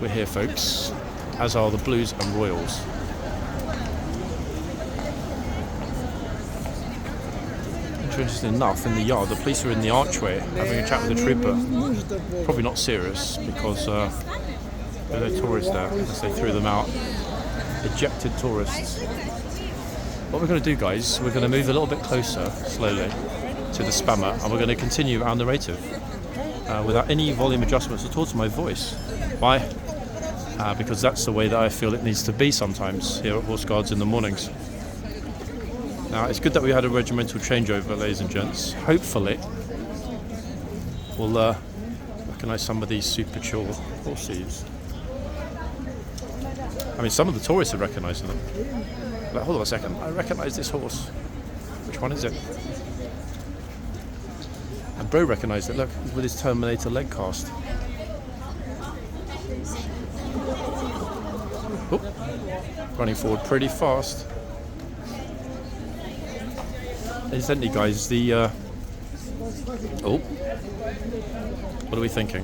We're here, folks, as are the Blues and Royals. Interesting enough, in the yard, the police are in the archway having a chat with the trooper. Probably not serious because there are no tourists there, as they threw them out. Ejected tourists. What we're going to do, guys, we're going to move a little bit closer, slowly, to the spammer, and we're going to continue our narrative without any volume adjustments at all to my voice. Why? Because that's the way that I feel it needs to be sometimes here at Horse Guards in the mornings. Now, it's good that we had a regimental changeover, ladies and gents. Hopefully, we'll recognise some of these super chill horses. I mean, some of the tourists are recognising them. Like, hold on a second, I recognise this horse. Which one is it? And Bro recognised it, look, he's with his Terminator leg cast. Oh, running forward pretty fast. Incidentally, guys, the oh, what are we thinking?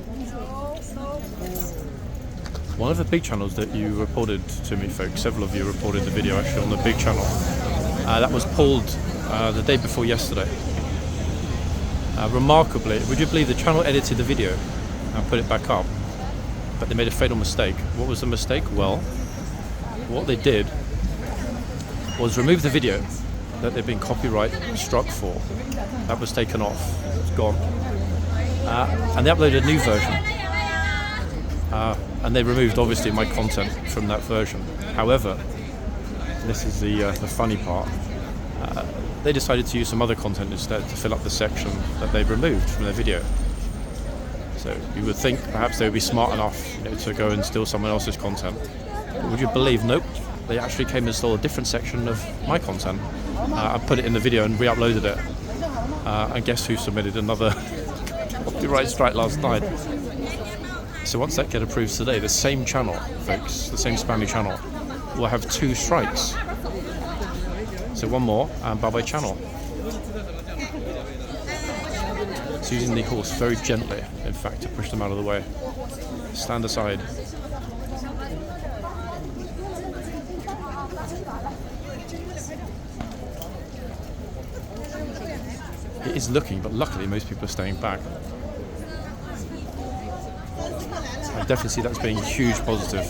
One of the big channels that you reported to me, folks, several of you reported the video actually on the big channel, that was pulled the day before yesterday. Remarkably, would you believe the channel edited the video and put it back up, but they made a fatal mistake. What was the mistake? Well, what they did was remove the video that they've been copyright struck for. That was taken off. It's gone. And they uploaded a new version. And they removed, obviously, my content from that version. However, this is the funny part. They decided to use some other content instead to fill up the section that they removed from their video. So you would think perhaps they would be smart enough, to go and steal someone else's content. But would you believe? Nope. They actually came and stole a different section of my content. I put it in the video and re-uploaded it. And guess who submitted another copyright strike last night? So once that gets approved today, the same channel, folks, the same spammy channel, will have 2 strikes. So one more, and bye-bye channel. It's using the horse very gently, in fact, to push them out of the way. Stand aside. It is looking, but luckily most people are staying back. I definitely see that as being a huge positive.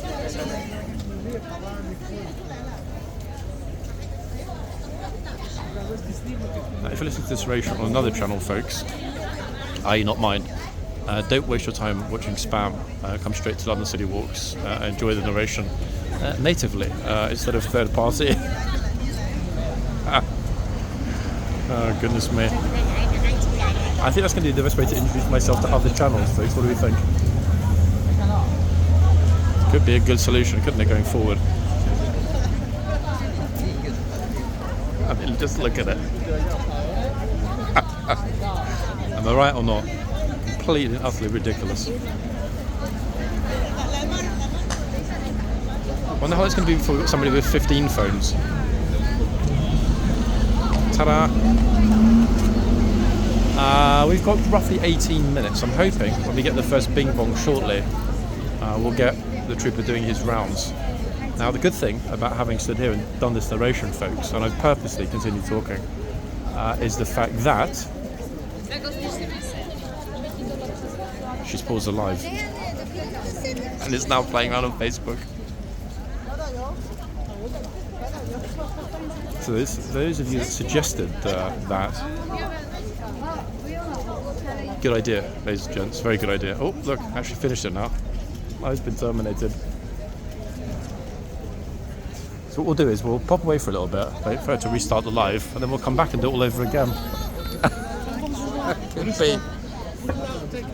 Now, if you listen to this narration on another channel, folks, i.e. not mine, don't waste your time watching spam. Come straight to London City Walks. Enjoy the narration natively instead of third party. Oh, goodness me. I think that's going to be the best way to introduce myself to other channels, folks. What do we think? Could be a good solution, couldn't it, going forward? I mean, just look at it. Am I right or not? Completely and utterly ridiculous. Wonder how it's going to be before we've got somebody with 15 phones. Ta-da! We've got roughly 18 minutes. I'm hoping when we get the first bing bong shortly, we'll get the trooper doing his rounds. Now, the good thing about having stood here and done this narration, folks, and I've purposely continued talking, is the fact that she's paused the live and it's now playing around on Facebook. So those of you that suggested that, good idea, ladies and gents, very good idea. Oh, look, actually finished it now. Live's been terminated. So what we'll do is we'll pop away for a little bit, wait for her to restart the live, and then we'll come back and do it all over again. Could be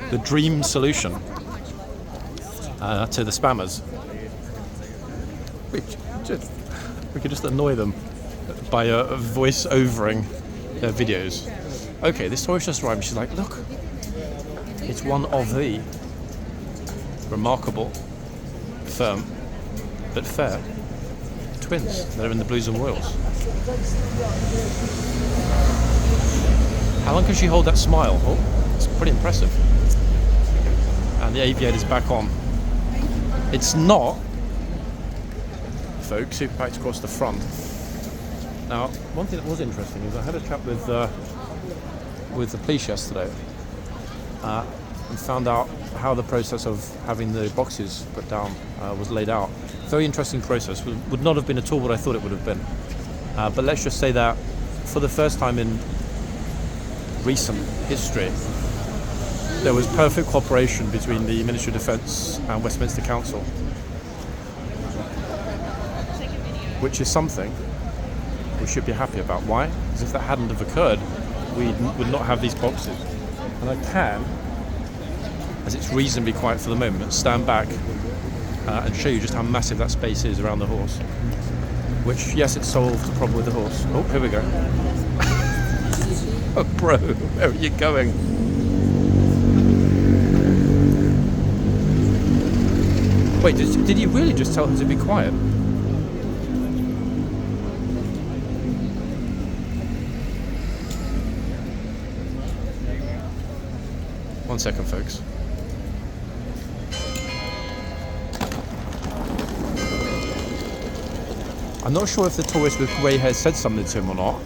the dream solution to the spammers. We could just annoy them by voice-overing their videos. Okay, this tourist just arrived. She's like, look, it's one of the remarkable, firm, but fair twins that are in the Blues and Royals. How long can she hold that smile? Oh, it's pretty impressive. And the aviator's back on. It's not, folks, super packed across the front. Now, one thing that was interesting is I had a chat with the police yesterday and found out how the process of having the boxes put down was laid out. Very interesting process. Would not have been at all what I thought it would have been. But let's just say that for the first time in recent history, there was perfect cooperation between the Ministry of Defence and Westminster Council, which is something we should be happy about. Why? Because if that hadn't have occurred, we would not have these boxes. And I can, as it's reasonably quiet for the moment, stand back and show you just how massive that space is around the horse. Which, yes, it solved the problem with the horse. Oh, here we go. Oh, bro, where are you going? Wait, did you really just tell him to be quiet? One second, folks. I'm not sure if the tourist with grey hair said something to him or not,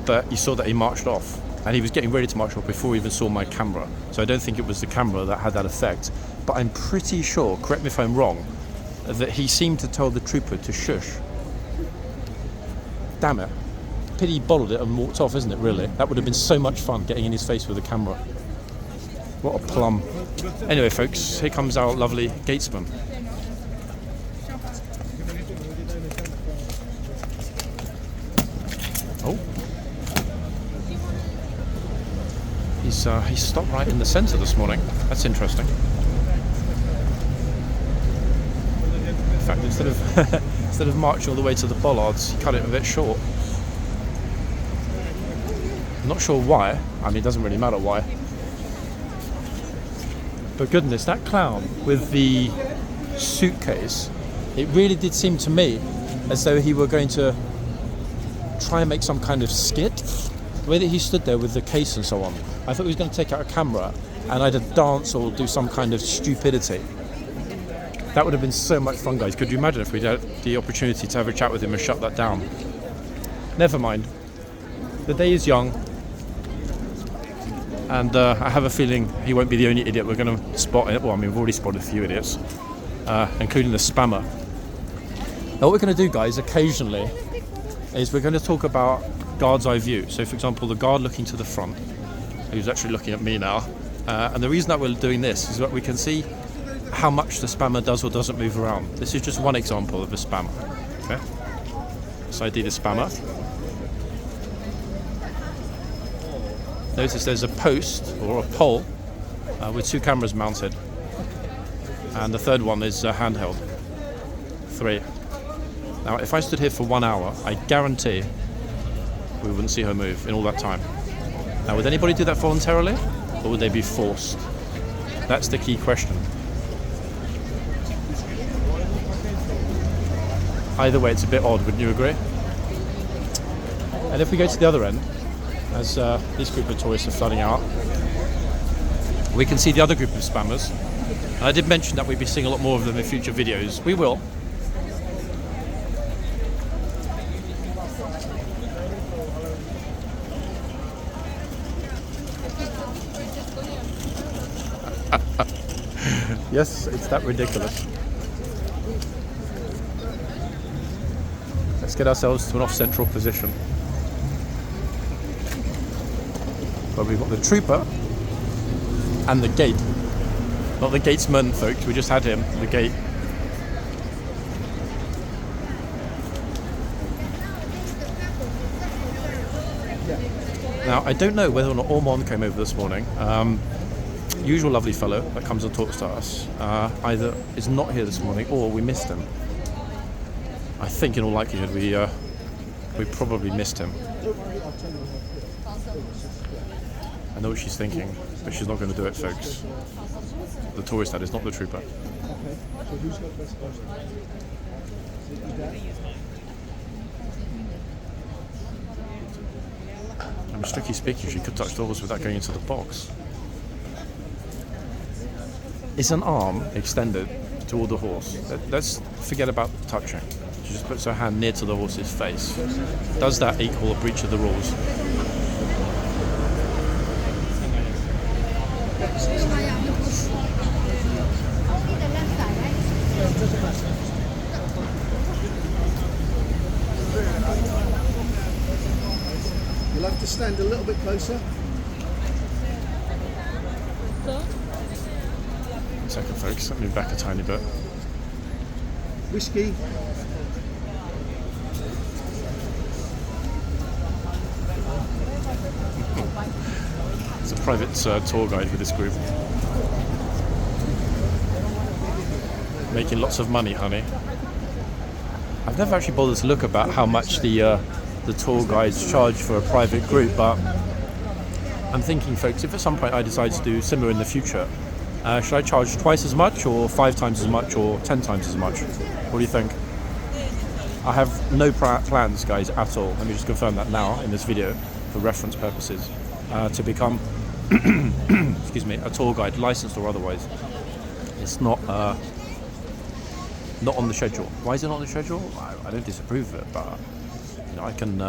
but you saw that he marched off, and he was getting ready to march off before he even saw my camera. So I don't think it was the camera that had that effect, but I'm pretty sure, correct me if I'm wrong, that he seemed to tell the trooper to shush. Damn it. Pity he bottled it and walked off, isn't it, really? That would have been so much fun, getting in his face with a camera. What a plum. Anyway, folks, here comes our lovely Gatesman. Oh. He's stopped right in the centre this morning. That's interesting. In fact, instead of marching all the way to the bollards, he cut it a bit short. I'm not sure why. I mean, it doesn't really matter why. But goodness, that clown with the suitcase, it really did seem to me as though he were going to try and make some kind of skit. The way that he stood there with the case and so on, I thought he was going to take out a camera and either dance or do some kind of stupidity. That would have been so much fun, guys. Could you imagine if we'd had the opportunity to have a chat with him and shut that down? Never mind. The day is young. And I have a feeling he won't be the only idiot we're going to spot it. Well, I mean, we've already spotted a few idiots, including the spammer. Now, what we're going to do, guys, occasionally, is we're going to talk about guard's eye view. So, for example, the guard looking to the front, who's actually looking at me now. And the reason that we're doing this is that we can see how much the spammer does or doesn't move around. This is just one example of a spammer. Okay? So ID the spammer. Notice there's a post or a pole with two cameras mounted, and the third one is handheld. 3. Now, if I stood here for 1 hour, I guarantee we wouldn't see her move in all that time. Now, would anybody do that voluntarily, or would they be forced? That's the key question. Either way, it's a bit odd, wouldn't you agree? And if we go to the other end, as this group of tourists are flooding out, we can see the other group of spammers. And I did mention that we'd be seeing a lot more of them in future videos. We will. Yes, it's that ridiculous. Let's get ourselves to an off-central position. But we've got the trooper and the gate. Not the gatesman, folks, we just had him, the gate. Now, I don't know whether or not Ormond came over this morning. Usual lovely fellow that comes and talks to us either is not here this morning or we missed him. I think in all likelihood we probably missed him. I know what she's thinking, but she's not going to do it, folks. The tourist, that is, not the trooper. And strictly speaking, she could touch the horse without going into the box. is an arm extended toward the horse. Let's forget about touching. She just puts her hand near to the horse's face. Does that equal a breach of the rules? You'll have to stand a little bit closer. One second, folks. Let me move back a tiny bit. Whiskey. It's a private tour guide for this group. Making lots of money, honey. I've never actually bothered to look about how much the tour guides charge for a private group, but I'm thinking, folks, if at some point I decide to do similar in the future, should I charge twice as much, or 5 times as much, or 10 times as much? What do you think? I have no plans, guys, at all. Let me just confirm that now in this video for reference purposes, to become excuse me, a tour guide, licensed or otherwise. It's not on the schedule. Why is it not on the schedule? I don't disapprove of it, but you know, I can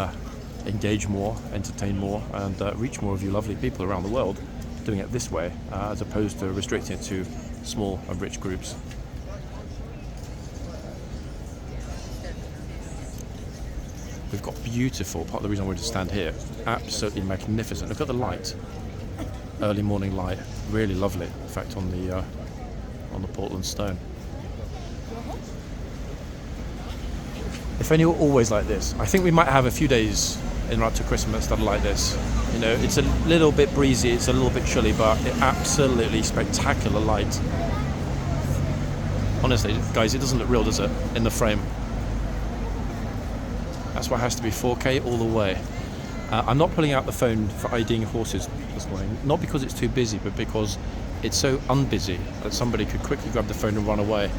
engage more, entertain more, and reach more of you lovely people around the world doing it this way, as opposed to restricting it to small and rich groups. We've got beautiful, part of the reason I wanted to stand here, absolutely magnificent. Look at the light, early morning light, really lovely effect on the Portland stone. If only were always like this. I think we might have a few days in right to Christmas that are like this. You know, it's a little bit breezy, it's a little bit chilly, but it absolutely spectacular light. Honestly, guys, it doesn't look real, does it, in the frame? That's why it has to be 4K all the way. I'm not pulling out the phone for IDing horses this morning, not because it's too busy, but because it's so unbusy that somebody could quickly grab the phone and run away.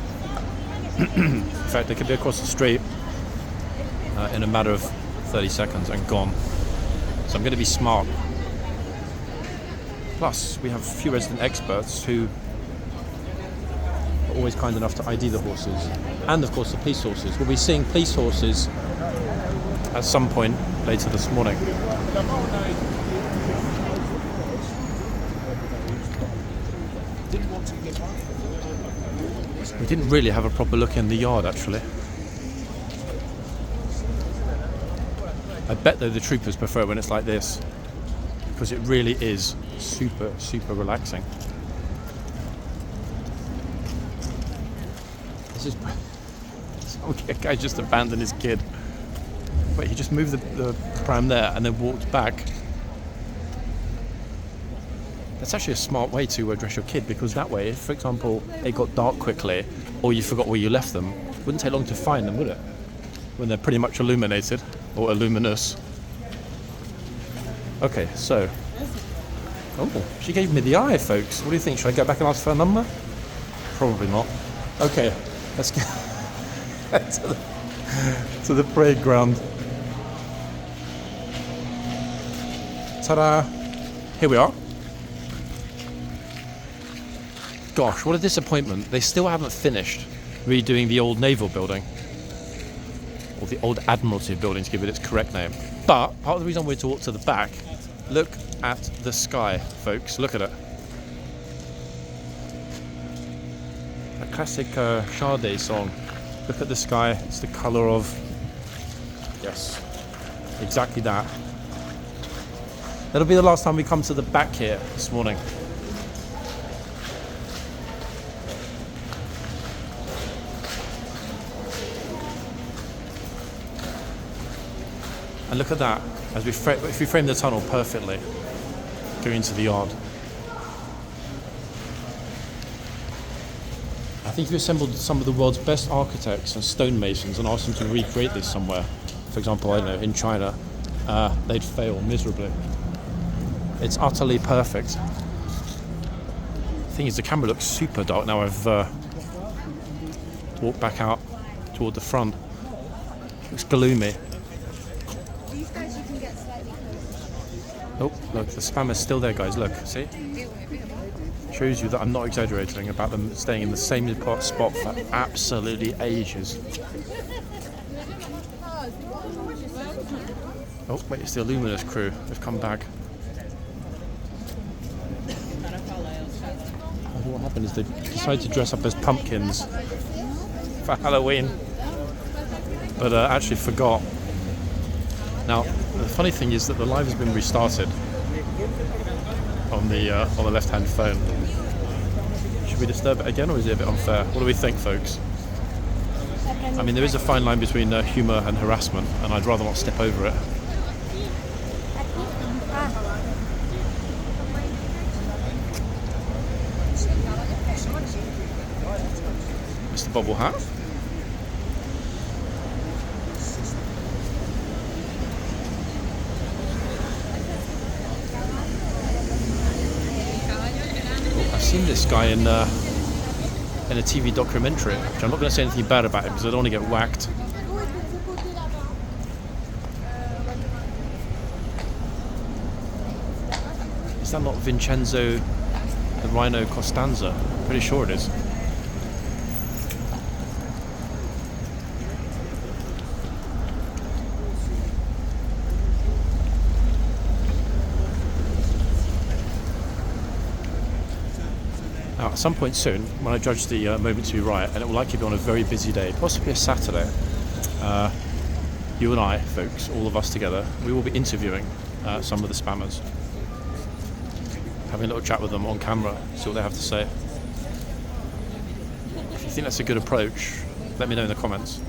In fact, they could be across the street in a matter of 30 seconds and gone. So I'm going to be smart. Plus, we have a few resident experts who are always kind enough to ID the horses, and of course the police horses. We'll be seeing police horses at some point later this morning. We didn't really have a proper look in the yard, actually. I bet though the troopers prefer it when it's like this, because it really is super, super relaxing. This is... A guy just abandoned his kid. Wait, he just moved the pram there and then walked back. That's actually a smart way to address your kid, because that way, if, for example, it got dark quickly, or you forgot where you left them, it wouldn't take long to find them, would it? When they're pretty much illuminated, or illuminous. Okay, so... Oh, she gave me the eye, folks. What do you think? Should I go back and ask for a number? Probably not. Okay, let's get to the parade ground. Ta-da! Here we are. Gosh, what a disappointment. They still haven't finished redoing the old naval building. Or the old Admiralty building, to give it its correct name. But part of the reason I wanted to walk to the back, look at the sky, folks. Look at it. A classic Sade song. Look at the sky. It's the colour of... Yes, exactly that. That'll be the last time we come to the back here this morning. And look at that, as if we frame the tunnel perfectly, going into the yard. I think if you assembled some of the world's best architects and stonemasons and asked them to recreate this somewhere, for example, I don't know, in China, they'd fail miserably. It's utterly perfect. The thing is, the camera looks super dark now I've walked back out toward the front. It looks gloomy. These guys you can get slightly closer. Oh, look, the spammer's still there, guys. Look, see? Show shows you that I'm not exaggerating about them staying in the same spot for absolutely ages. Oh wait, it's the Illuminous crew. They've come back. What happened is they decided to dress up as pumpkins for Halloween, but actually forgot. Now, the funny thing is that the live has been restarted on the left-hand phone. Should we disturb it again, or is it a bit unfair? What do we think, folks? I mean, there is a fine line between humour and harassment, and I'd rather not step over it. Mr. Bobble Hat. I've seen this guy in a TV documentary, which I'm not going to say anything bad about him because I don't want to get whacked. Is that not Vincenzo the Rhino Costanza? I'm pretty sure it is. Now, at some point soon, when I judge the moment to be right, and it will likely be on a very busy day, possibly a Saturday, you and I, folks, all of us together, we will be interviewing some of the spammers. Having a little chat with them on camera, see what they have to say. If you think that's a good approach, let me know in the comments.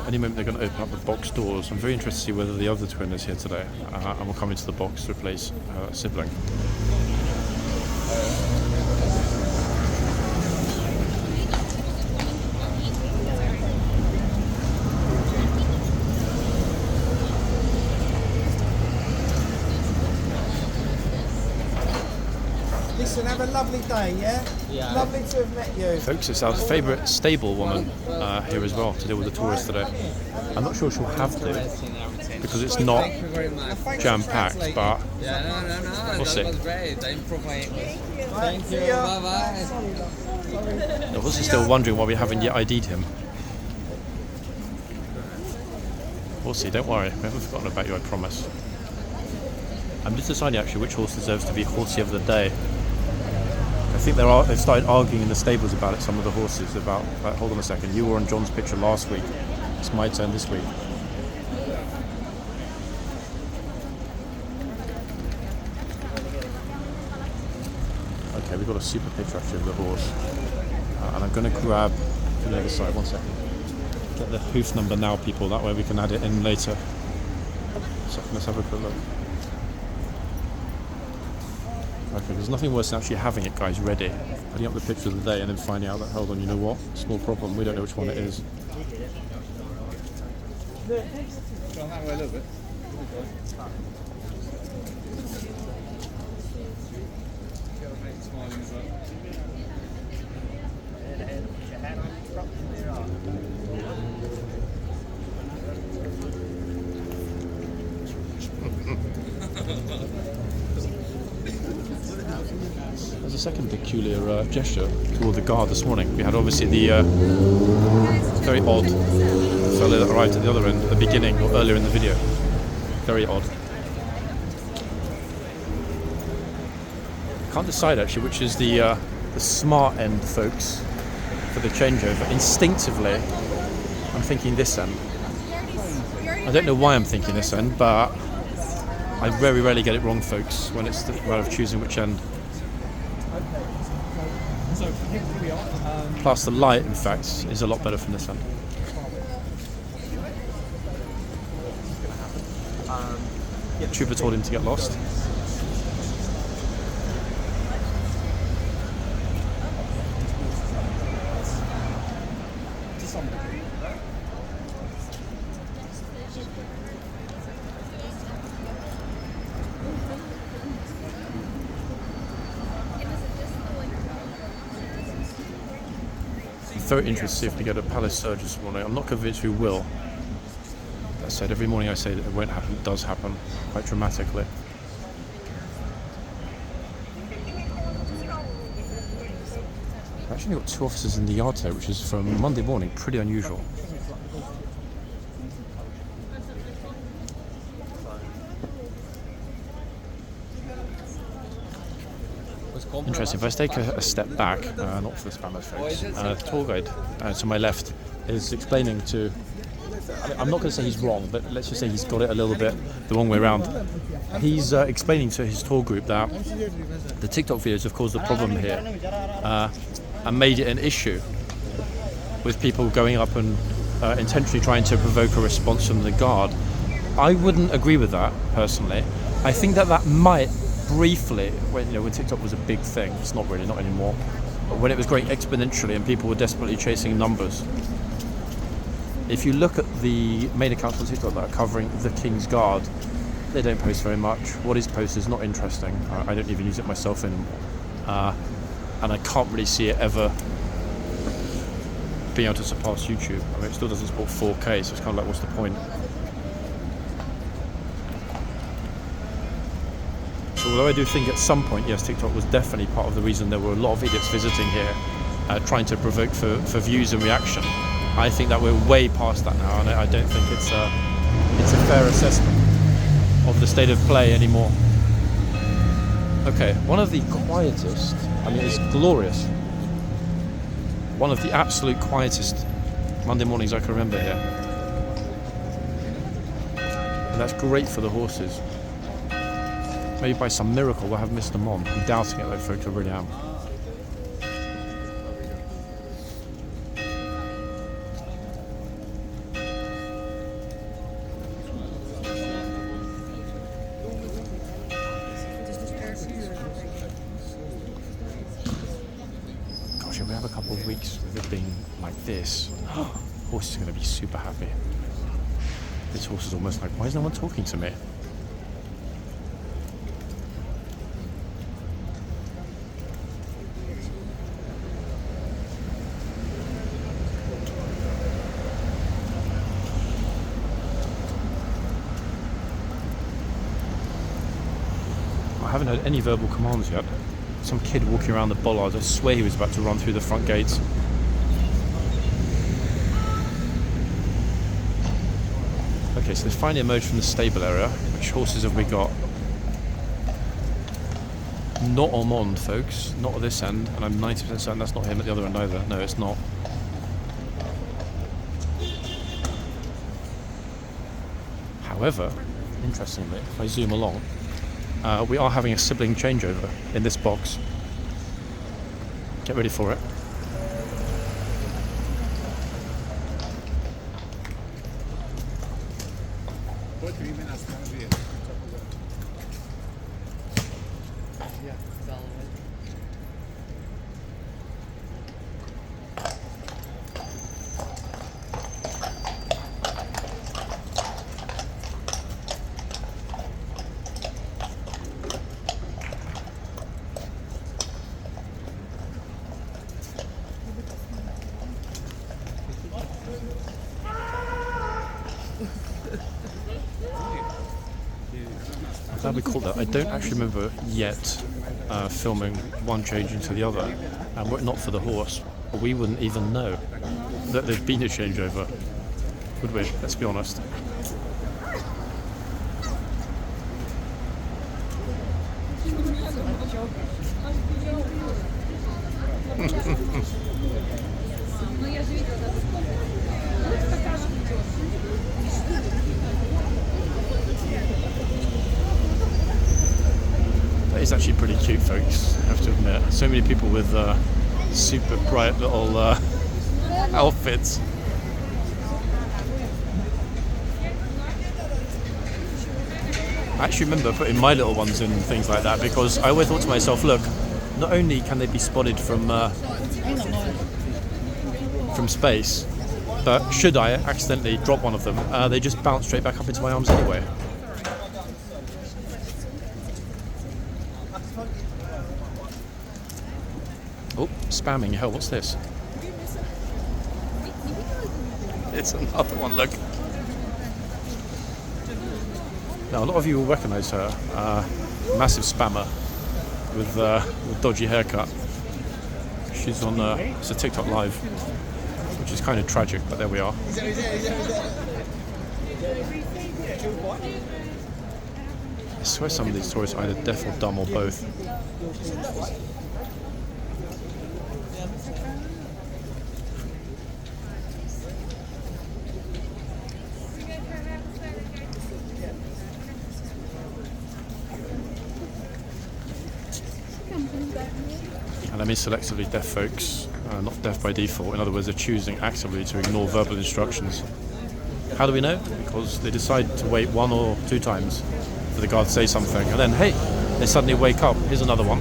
Any moment they're going to open up the box doors. I'm very interested to see whether the other twin is here today and will come into the box to replace Sibling. Listen, have a lovely day, yeah? Yeah. Lovely to have met you. Folks, it's our favourite stable woman here as well to deal with the tourists today. I'm not sure she'll have to because it's not jam-packed, but we'll see. Thank you. Bye-bye. The horse is still wondering why we haven't yet ID'd him. We'll see, don't worry, we haven't forgotten about you, I promise. I'm just deciding actually which horse deserves to be horsey of the day. I think they've started arguing in the stables about it, some of the horses, about, hold on a second, you were on John's picture last week, it's my turn this week. Okay, we've got a super picture actually of the horse. And I'm going to grab from the other side, 1 second. Get the hoof number now, people, that way we can add it in later. So let's have a quick look. Okay, there's nothing worse than actually having it, guys, ready, putting up the picture of the day and then finding out that, hold on, you know what, small problem, we don't know which one it is. There's a second peculiar gesture toward the guard this morning. We had obviously the very odd fellow that arrived at the other end at the beginning or earlier in the video. Very odd. Can't decide actually which is the smart end, folks, for the changeover. Instinctively, I'm thinking this end. I don't know why I'm thinking this end, but I very rarely get it wrong, folks, when it's the matter of choosing which end. Plus the light, in fact, is a lot better from this end. Trooper told him to get lost. very interested to see if we get a palace surge this morning. I'm not convinced we will. That said, every morning I say that it won't happen, it does happen, quite dramatically. I've actually got 2 officers in the yard today, which is from Monday morning, pretty unusual. Interesting. If I take a step back, not for the spammers folks, the tour guide to my left is explaining to, I'm not going to say he's wrong, but let's just say he's got it a little bit the wrong way around. He's explaining to his tour group that the TikTok videos have caused a problem here and made it an issue with people going up and intentionally trying to provoke a response from the guard. I wouldn't agree with that, personally. I think that might briefly, when TikTok was a big thing, it's not really, not anymore, but when it was growing exponentially and people were desperately chasing numbers. If you look at the main accounts on TikTok that are covering the Kingsguard, they don't post very much. What is posted is not interesting. I don't even use it myself anymore. And I can't really see it ever being able to surpass YouTube. I mean, it still doesn't support 4K, so it's kind of like, what's the point? So although I do think at some point, yes, TikTok was definitely part of the reason there were a lot of idiots visiting here, trying to provoke for views and reaction, I think that we're way past that now, and I don't think it's a fair assessment of the state of play anymore. Okay, one of the quietest, I mean, it's glorious, one of the absolute quietest Monday mornings I can remember here. And that's great for the horses. Maybe by some miracle we'll have Mr. Mon. I'm doubting it though, folks, I really am. Gosh, if we have a couple of weeks with it being like this, horses are going to be super happy. This horse is almost like, why is no one talking to me? I haven't heard any verbal commands yet. Some kid walking around the bollards, I swear he was about to run through the front gates. Okay, so they finally emerged from the stable area. Which horses have we got? Not Ormond, folks. Not at this end, and I'm 90% certain that's not him at the other end either. No, it's not. However, interestingly, if I zoom along, we are having a sibling changeover in this box. Get ready for it. Glad we called that. I don't actually remember yet filming one change into the other, and were it not for the horse, we wouldn't even know that there'd been a changeover, would we? Let's be honest. That is actually pretty cute, folks, I have to admit. So many people with super bright little outfits. I actually remember putting my little ones in things like that because I always thought to myself, look, not only can they be spotted from space, but should I accidentally drop one of them, they just bounce straight back up into my arms anyway. Oh, spamming, hell, what's this? It's another one, look. Now, a lot of you will recognise her. Massive spammer with dodgy haircut. She's on it's a TikTok live, which is kind of tragic, but there we are. I swear some of these tourists are either deaf or dumb or both. And I mean selectively deaf folks, not deaf by default. In other words, they're choosing actively to ignore verbal instructions. How do we know? Because they decide to wait 1 or 2 times for the guard to say something, and then, hey, they suddenly wake up. Here's another one.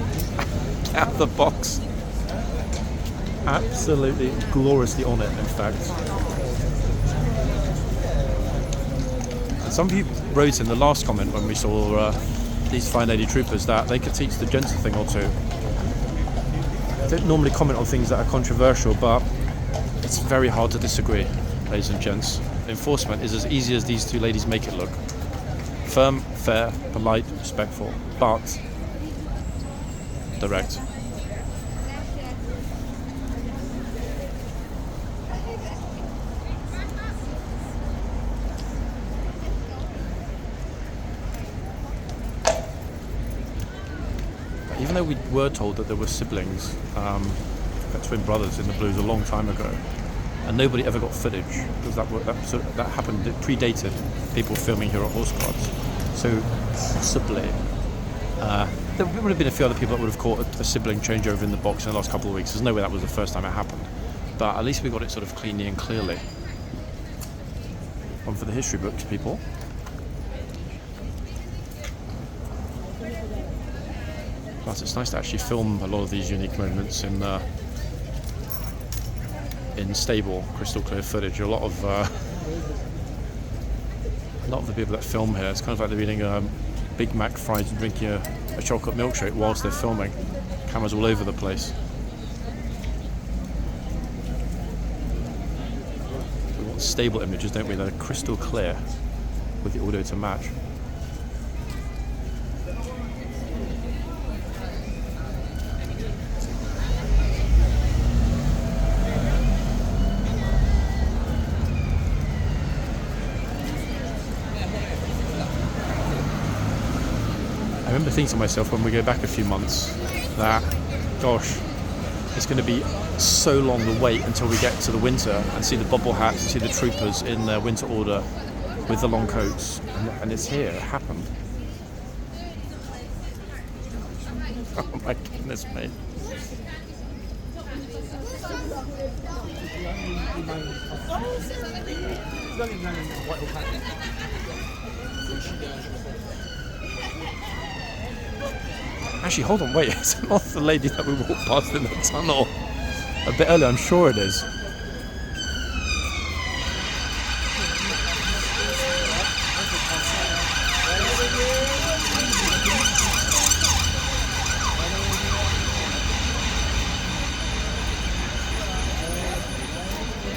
Out of the box. Absolutely gloriously on it, in fact. And some of you wrote in the last comment when we saw these fine lady troopers that they could teach the gents a thing or two. I don't normally comment on things that are controversial, but it's very hard to disagree, ladies and gents. Enforcement is as easy as these 2 ladies make it look. Firm, fair, polite, respectful, but direct. Even though we were told that there were siblings, twin brothers in the Blues a long time ago, and nobody ever got footage because that happened. It predated people filming here at Horseguards. So possibly there would have been a few other people that would have caught a sibling changeover in the box in the last couple of weeks. There's no way that was the first time it happened, but at least we got it sort of cleanly and clearly. One for the history books, people. Plus, it's nice to actually film a lot of these unique moments in stable, crystal clear footage. A lot of the people that film here, it's kind of like they're eating Big Mac fries and drinking a chocolate milkshake whilst they're filming. Cameras all over the place. We want stable images, don't we? They're crystal clear with the audio to match. I remember thinking to myself when we go back a few months that, gosh, it's going to be so long the wait until we get to the winter and see the bobble hats and see the troopers in their winter order with the long coats. And it's here, it happened. Oh my goodness, mate. Actually, hold on, wait, it's not the lady that we walked past in the tunnel a bit earlier, I'm sure it is.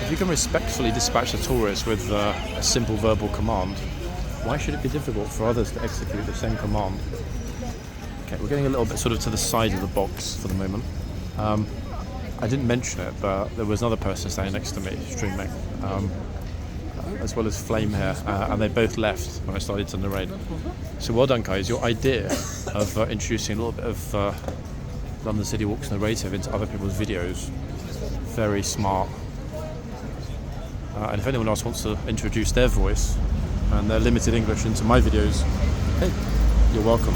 If you can respectfully dispatch a tourist with a simple verbal command, why should it be difficult for others to execute the same command? Okay, we're getting a little bit sort of to the side of the box for the moment. I didn't mention it, but there was another person standing next to me streaming, as well as Flame here, and they both left when I started to narrate. So well done, guys. Your idea of introducing a little bit of London City Walks narrative into other people's videos, very smart. And if anyone else wants to introduce their voice and their limited English into my videos, hey, you're welcome.